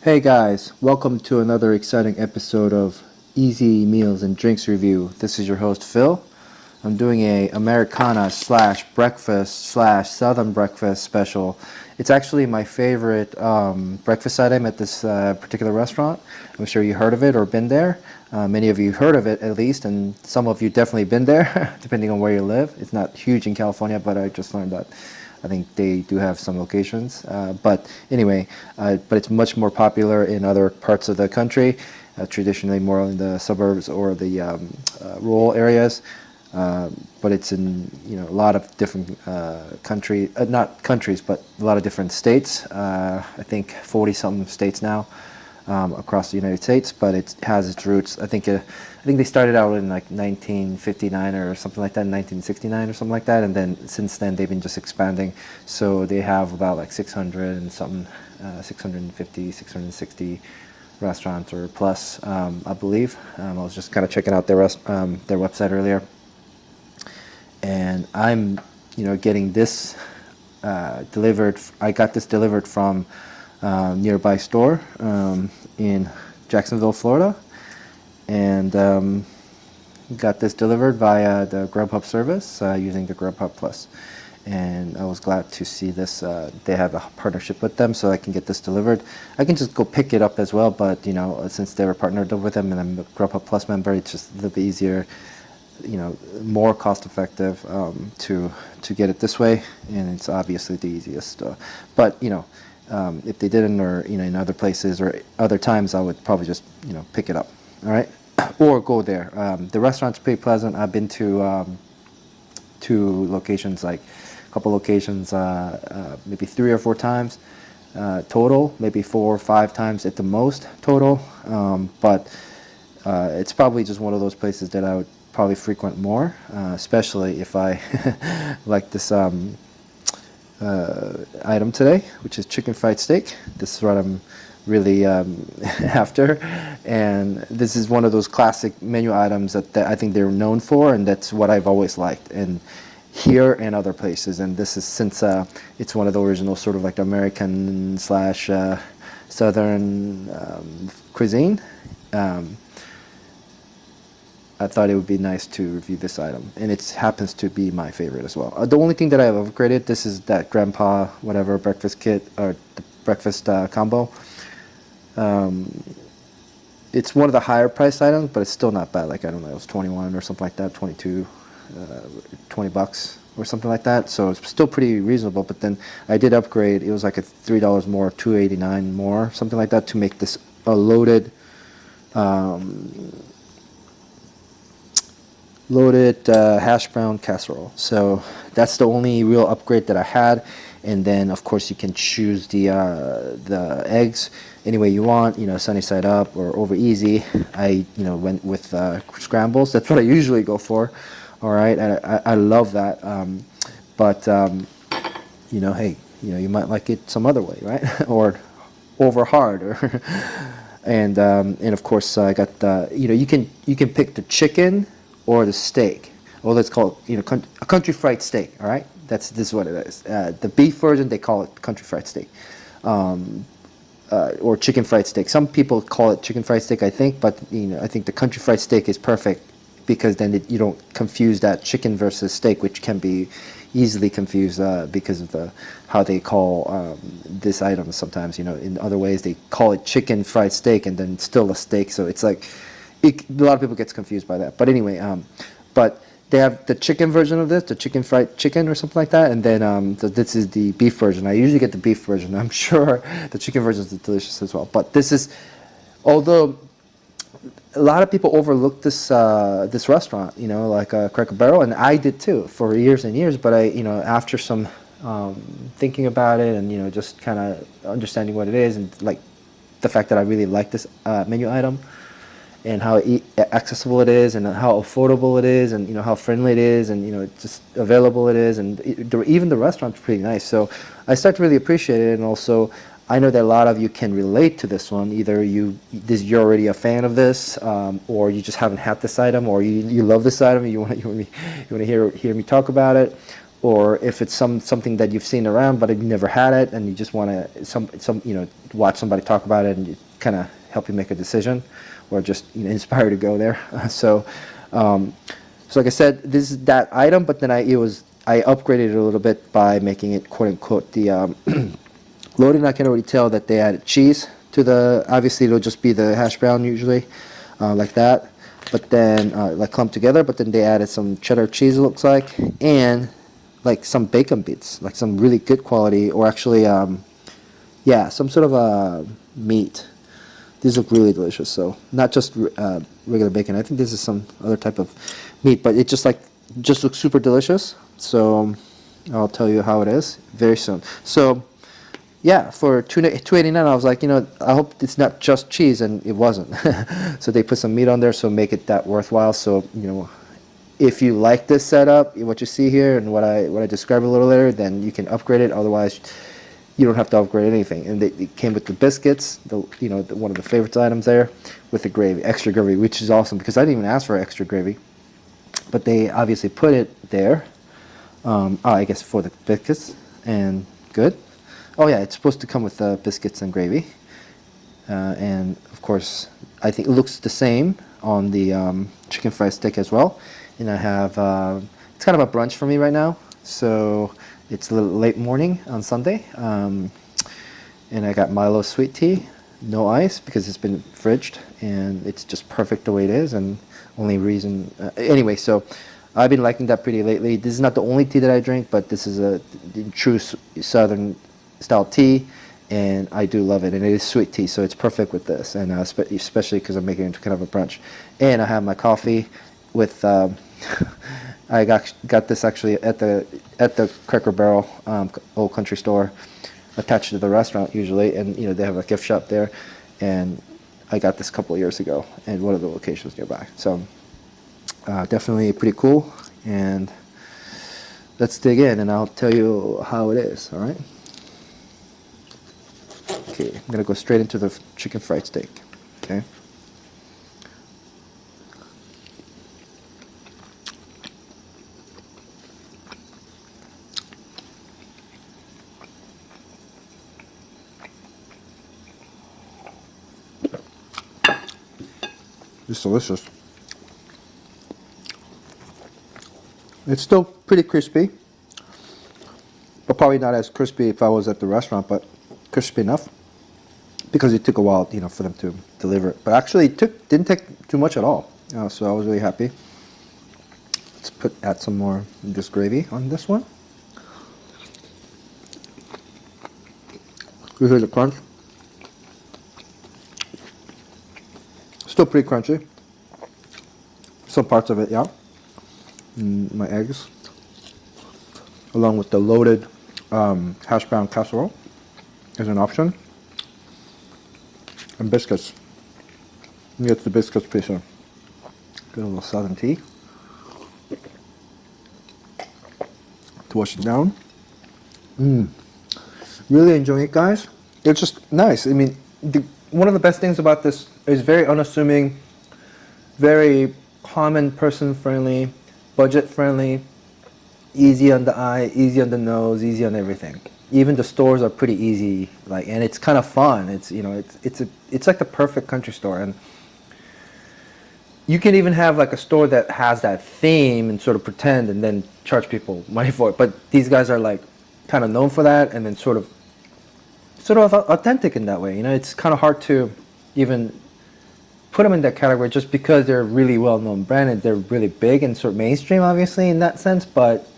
Hey guys, welcome to another exciting episode of Easy Meals and Drinks Review. This is your host Phil. I'm doing a Americana slash breakfast slash Southern breakfast special. It's actually my favorite breakfast item at this particular restaurant. I'm sure you heard of it or been there. Many of you heard of it at least, and some of you definitely been there, depending on where you live. It's not huge in California, but I just learned that I think they do have some locations. But anyway, but it's much more popular in other parts of the country, traditionally more in the suburbs or the rural areas. But it's in a lot of different not countries, but a lot of different states. I think 40-something states now across the United States. But it has its roots. I think they started out in like 1959 or something like that, 1969 or something like that, and then since then they've been just expanding. So they have about like 600 and something, 650, 660 restaurants or plus, I believe. I was just kind of checking out their website earlier. And I'm, getting this delivered. I got this delivered from nearby store in Jacksonville, Florida, and got this delivered via the Grubhub service using the Grubhub Plus. And I was glad to see this. They have a partnership with them, so I can get this delivered. I can just go pick it up as well, but since they were partnered up with them and I'm a Grubhub Plus member, it's just a little bit easier, more cost effective to get it this way, and it's obviously the easiest. But if they didn't, or in other places or other times, I would probably just pick it up. All right, or go there. The restaurant's pretty pleasant. I've been to two locations, like a couple locations, maybe 3 or 4 times total, maybe 4 or 5 times at the most total. But it's probably just one of those places that I would probably frequent more, especially if I like this item today, which is chicken fried steak. This is what I'm really after, and this is one of those classic menu items that I think they're known for, and that's what I've always liked, and here and other places. And this is since it's one of the original sort of like American slash Southern cuisine. I thought it would be nice to review this item, and it happens to be my favorite as well. The only thing that I have upgraded, this is that grandpa whatever breakfast kit, or the breakfast combo. It's one of the higher priced items, but it's still not bad. Like, I don't know, it was 21 or something like that, 22, $20 or something like that. So it's still pretty reasonable. But then I did upgrade. It was like a $3 more, $2.89 more, something like that, to make this a loaded hash brown casserole. So that's the only real upgrade that I had. And then of course you can choose the eggs any way you want, sunny side up or over easy. I went with scrambles. That's what I usually go for. All right, and I love that. But hey, you might like it some other way, right? Or over hard, or and of course I got you can pick the chicken or the steak. Well, let's call it a country fried steak. All right, this is what it is. The beef version, they call it country fried steak, or chicken fried steak. Some people call it chicken fried steak, I think, but I think the country fried steak is perfect, because then you don't confuse that chicken versus steak, which can be easily confused because of how they call this item sometimes. In other ways they call it chicken fried steak and then still a steak, so it's like a lot of people gets confused by that. But anyway, but they have the chicken version of this, the chicken fried chicken or something like that, and then this is the beef version. I usually get the beef version. I'm sure the chicken version is delicious as well. But this is, although a lot of people overlook this restaurant, like Cracker Barrel, and I did too for years and years. But I, after some thinking about it, and just kind of understanding what it is, and like the fact that I really like this menu item, and how accessible it is, and how affordable it is, and how friendly it is, and just available it is, and even the restaurant's pretty nice. So I start to really appreciate it, and also I know that a lot of you can relate to this one. Either you're already a fan of this, or you just haven't had this item, or you love this item and you want to hear me talk about it, or if it's something that you've seen around but you never had it and you just want to watch somebody talk about it and you kind of help you make a decision, or just inspire you to go there. So like I said, this is that item, but then I upgraded it a little bit by making it quote unquote the loading. I can already tell that they added cheese to the. Obviously, it'll just be the hash brown usually, like that. But then like clumped together. But then they added some cheddar cheese. It looks like, and like some bacon bits, like some really good quality, or actually, yeah, some sort of a meat. These look really delicious. So not just regular bacon. I think this is some other type of meat, but it just looks super delicious. So I'll tell you how it is very soon. So yeah, for $2.89, I was like, I hope it's not just cheese, and it wasn't. So they put some meat on there, so make it that worthwhile. So if you like this setup, what you see here, and what I described a little later, then you can upgrade it. Otherwise, you don't have to upgrade anything. And it came with the biscuits, one of the favorites items there, with the gravy, extra gravy, which is awesome because I didn't even ask for extra gravy, but they obviously put it there. I guess for the biscuits, and good. Oh yeah, it's supposed to come with biscuits and gravy, and of course I think it looks the same on the chicken fried steak as well. And I have it's kind of a brunch for me right now, so it's a little late morning on Sunday, and I got Milo sweet tea, no ice because it's been fridged, and it's just perfect the way it is. And only reason anyway, so I've been liking that pretty lately. This is not the only tea that I drink, but this is a true southern style tea, and I do love it. And it is sweet tea, so it's perfect with this, and especially because I'm making it into kind of a brunch. And I have my coffee with I got this actually at the Cracker Barrel old country store attached to the restaurant usually, and they have a gift shop there, and I got this a couple of years ago in one of the locations nearby. So definitely pretty cool, and let's dig in and I'll tell you how it is. All right. Okay, I'm gonna go straight into the chicken fried steak. Okay. It's delicious. It's still pretty crispy, but probably not as crispy if I was at the restaurant, but crispy enough because it took a while, for them to deliver it. But actually, it didn't take too much at all, so I was really happy. Let's add some more of this gravy on this one. You hear the crunch? Still pretty crunchy. Some parts of it, yeah. My eggs, along with the loaded hash brown casserole, is an option. And biscuits. You get the biscuits piece here. Get a little southern tea to wash it down. Really enjoying it, guys. It's just nice. I mean, one of the best things about this is very unassuming, very common person friendly, budget friendly, easy on the eye, easy on the nose, easy on everything. Even the stores are pretty easy, and it's kind of fun. It's it's like the perfect country store, and you can even have like a store that has that theme and sort of pretend and then charge people money for it. But these guys are like kind of known for that, and then sort of authentic in that way. It's kind of hard to even put them in that category just because they're really well-known brand and they're really big and sort of mainstream, obviously, in that sense. But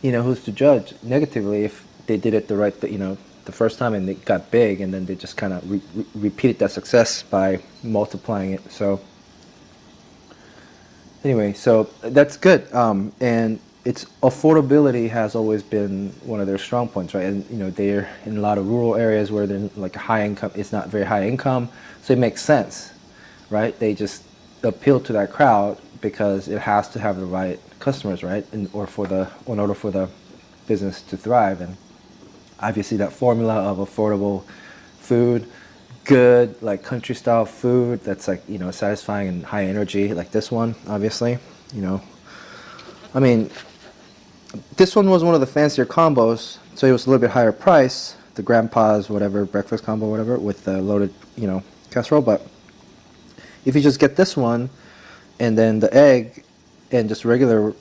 who's to judge negatively if they did it the first time and they got big, and then they just kind of repeated that success by multiplying it. So anyway, so that's good. And its affordability has always been one of their strong points, right? And they're in a lot of rural areas where they're like high income. It's not very high income, so it makes sense, right? They just appeal to that crowd because it has to have the right customers, right? In order for the business to thrive. And obviously that formula of affordable food, good like country style food that's like satisfying and high energy, like this one, obviously. I mean, This one was one of the fancier combos, so it was a little bit higher price. The grandpa's whatever breakfast combo, whatever, with the loaded, casserole. But if you just get this one, and then the egg, and just regular,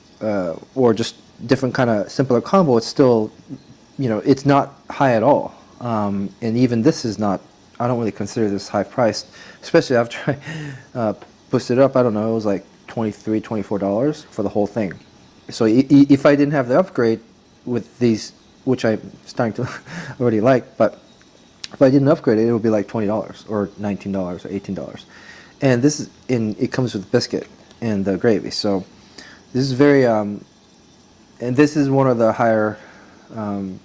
or just different kind of simpler combo, it's still, it's not high at all. And even this is not. I don't really consider this high priced, especially after I pushed it up. I don't know. It was like $23, $24 for the whole thing. So if I didn't have the upgrade with these, which I'm starting to already like, but if I didn't upgrade it, it would be like $20 or $19 or $18. And this is it comes with biscuit and the gravy. So this is very, and this is one of the higher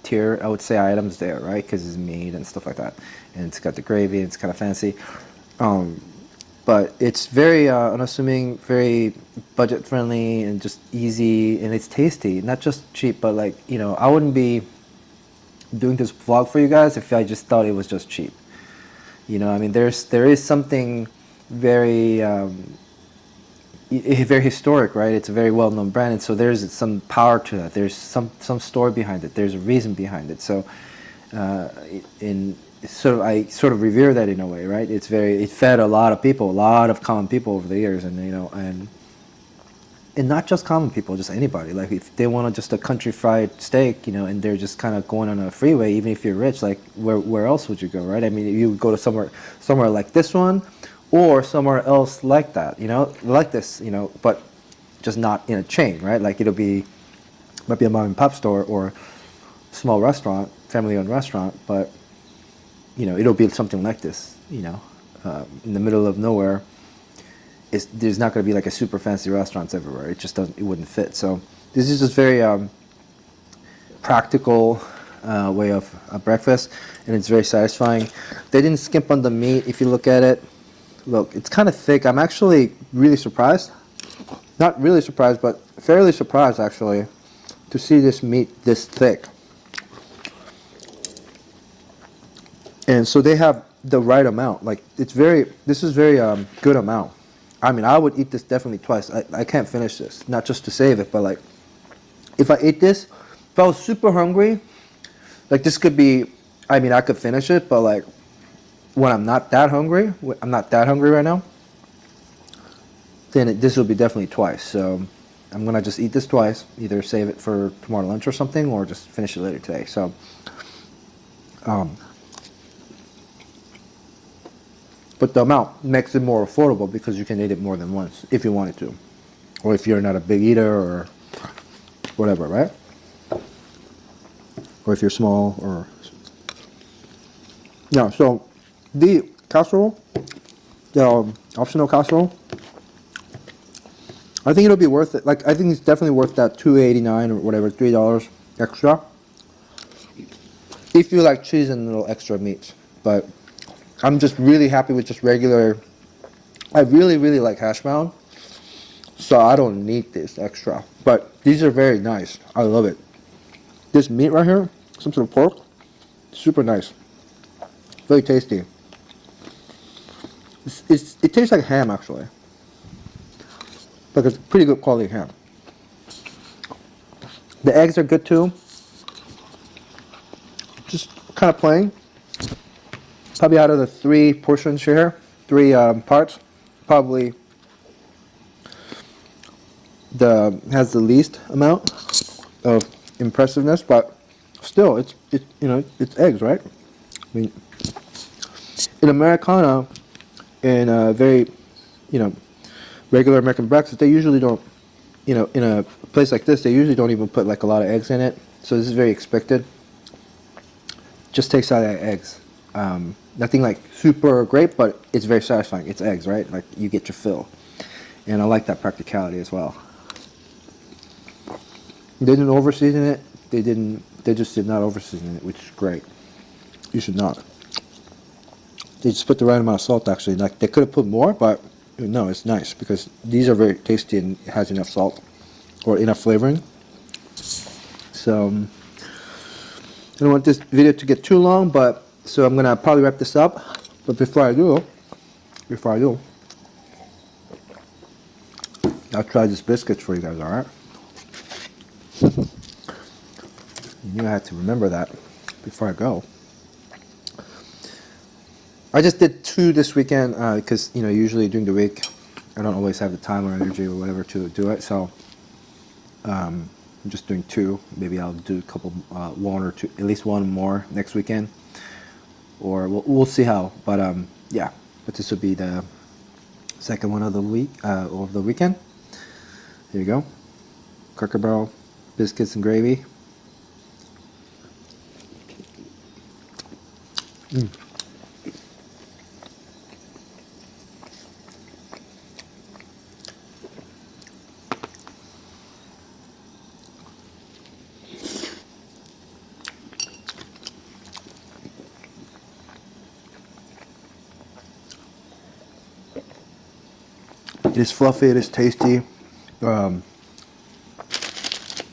tier, I would say, items there, right? Because it's meat and stuff like that. And it's got the gravy, and it's kind of fancy. But it's very unassuming, very budget friendly, and just easy, and it's tasty. Not just cheap, but like, I wouldn't be doing this vlog for you guys if I just thought it was just cheap. I mean, there is something very very historic, right? It's a very well-known brand, and so there's some power to that. There's some story behind it. There's a reason behind it. So I sort of revere that in a way, right? It fed a lot of people, a lot of common people over the years, and and not just common people, just anybody. Like if they want just a country fried steak, and they're just kind of going on a freeway, even if you're rich, like where else would you go, right? I mean, you would go to somewhere like this one, or somewhere else like that, like this, but just not in a chain, right? Like might be a mom and pop store or small restaurant, family-owned restaurant, but it'll be something like this, in the middle of nowhere. There's not going to be like a super fancy restaurants everywhere. It just doesn't. It wouldn't fit. So this is just very practical way of breakfast, and it's very satisfying. They didn't skimp on the meat. If you look at it, look, it's kind of thick. I'm actually really surprised. Not really surprised, but fairly surprised actually to see this meat this thick. And so they have the right amount. Like this is very good amount. I mean, I would eat this definitely twice. I can't finish this, not just to save it, but like if I ate this, if I was super hungry, like this could be, I mean, I could finish it, but like when I'm not that hungry right now, then this will be definitely twice. So I'm gonna just eat this twice, either save it for tomorrow lunch or something, or just finish it later today. So, but the amount makes it more affordable because you can eat it more than once if you wanted to, or if you're not a big eater or whatever, right? Or if you're small, or yeah. So the casserole, the optional casserole, I think it'll be worth it. Like I think it's definitely worth that $2.89 or whatever, $3 extra. If you like cheese and little extra meat, but I'm just really happy with just regular. I really, really like hash brown, so I don't need this extra. But these are very nice. I love it. This meat right here, some sort of pork, super nice. Very tasty. It tastes like ham actually. Like it's pretty good quality ham. The eggs are good too. Just kind of plain. Probably out of the 3 portions here, 3 parts, probably has the least amount of impressiveness, but still, it's eggs, right? I mean, in Americana, in a very, regular American breakfast, they usually don't, in a place like this, they usually don't even put like a lot of eggs in it. So this is very expected. Just takes out the eggs. Nothing like super great, but it's very satisfying. It's eggs, right? Like you get your fill. And I like that practicality as well. They didn't overseason it. They just did not overseason it, which is great. You should not. They just put the right amount of salt actually. Like they could have put more, but no, it's nice because these are very tasty and it has enough salt or enough flavoring. So I don't want this video to get too long, but so I'm gonna probably wrap this up. But before I do, I'll try this biscuits for you guys. All right. You knew I had to remember that before I go. I just did 2 this weekend because usually during the week I don't always have the time or energy or whatever to do it. So I'm just doing 2. Maybe I'll do a couple, 1 or 2, at least 1 more next weekend, or we'll see how. But yeah, but this will be the second one of the week or the weekend. Here you go, Cracker Barrel biscuits and gravy. It is fluffy, it is tasty. I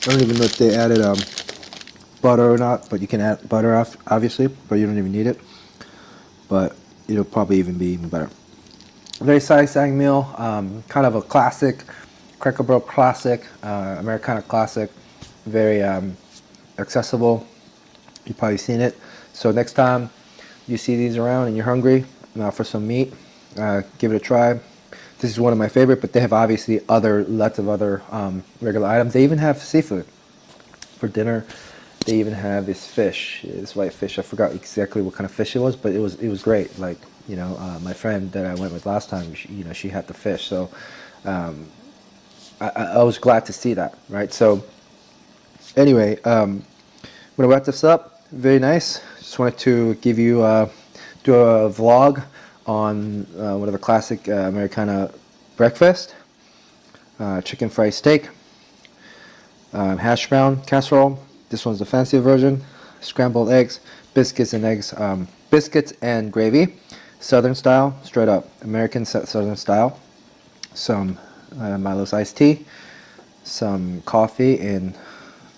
don't even know if they added butter or not, but you can add butter obviously, but you don't even need it. But it'll probably even be even better. Very satisfying meal, kind of a classic, Cracker Barrel classic, Americana classic, very accessible. You've probably seen it. So next time you see these around and you're hungry for some meat, give it a try. This is one of my favorite, but they have obviously lots of other regular items. They even have seafood for dinner. They even have this fish, this white fish. I forgot exactly what kind of fish it was, but it was great. Like my friend that I went with last time, she had the fish. So I was glad to see that. Right. So anyway, I'm gonna wrap this up. Very nice. Just wanted to give you do a vlog on one of the classic Americana breakfast. Chicken fried steak, hash brown casserole. This one's the fancier version. Scrambled eggs, biscuits and gravy, Southern style, straight up American Southern style. Some Milo's iced tea, some coffee in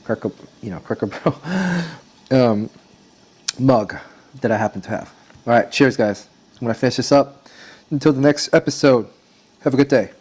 Cracker Barrel mug that I happen to have. All right, cheers, guys. I'm gonna finish this up. Until the next episode, have a good day.